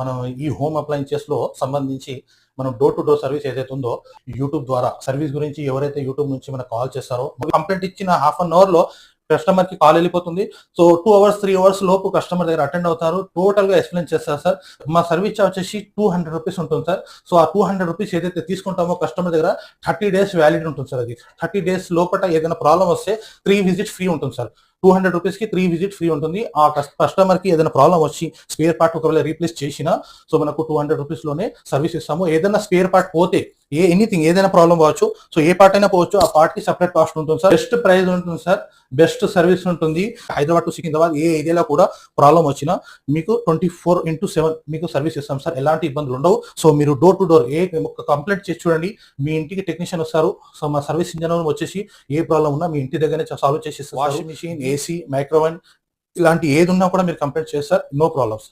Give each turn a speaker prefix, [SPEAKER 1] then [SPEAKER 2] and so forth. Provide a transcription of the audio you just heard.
[SPEAKER 1] మనం ఈ home appliances లో సంబంధించి మనం డోర్ టు డోర్ సర్వీస్ ఏదైతే ఉందో యూట్యూబ్ ద్వారా సర్వీస్ గురించి ఎవరైతే యూట్యూబ్ నుంచి మనకు కాల్ చేస్తారో కంప్లైంట్ ఇచ్చిన హాఫ్ అన్ అవర్ లో కస్టమర్ కి కాల్ వెళ్ళిపోతుంది. సో 2 అవర్స్ 3 అవర్స్ లోపు కస్టమర్ దగ్గర అటెండ్ అవుతారు, టోటల్ గా ఎక్స్ప్లెయిన్ చేస్తారు సార్. మా సర్వీస్ చార్జ్ వచ్చేసి 200 రూపీస్ ఉంటుంది సార్. సో ఆ 200 రూపీస్ ఏదైతే తీసుకుంటామో కస్టమర్ దగ్గర 30 డేస్ వ్యాలిడ్ ఉంటుంది సార్. అది 30 డేస్ లోపల ఏదైనా ప్రాబ్లం వస్తే 3 విజిట్స్ ఫ్రీ ఉంటుంది సార్. 200 రూపీస్ కి 3 విజిట్ ఫ్రీ ఉంటుంది. ఆ కస్టమర్ కి ఏదైనా ప్రాబ్లం వచ్చి స్పేర్ పార్ట్ ఒకవేళ రీప్లేస్ చేసినా సో మనకు 200 రూపీస్ లోనే సర్వీస్ ఇస్తాము. ఏదైనా స్పేర్ పార్ట్ పోతే ఎనీథింగ్ ఏదైనా ప్రాబ్లం కావచ్చు, సో ఏ పార్ట్ అయినా పోవచ్చు, ఆ పార్ట్ కి సెపరేట్ కాస్ట్ ఉంటుంది సార్. బెస్ట్ ప్రైస్ ఉంటుంది సార్, బెస్ట్ సర్వీస్ ఉంటుంది. హైదరాబాద్ టు సికింద్రాబాద్ ఏ ఏరియాలో కూడా ప్రాబ్లం వచ్చినా మీకు 24/7 మీకు సర్వీస్ ఇస్తాం సార్. ఎలాంటి ఇబ్బందులు ఉండవు. సో మీరు డోర్ టు డోర్ కంప్లైంట్ చేసి చూడండి, మీ ఇంటికి టెక్నీషియన్ వస్తారు. సో మా సర్వీస్ ఇంజనీర్ వచ్చేసి ఏ ప్రాబ్లం ఉన్నా మీ ఇంటి దగ్గరనే సాల్వ్ చేసి వాషింగ్ మిషన్, ఏసీ, మైక్రోవేవ్ ఇలాంటి ఏది ఉన్నా కూడా మీరు కంప్లైంట్ చేస్తారు, నో ప్రాబ్లమ్స్.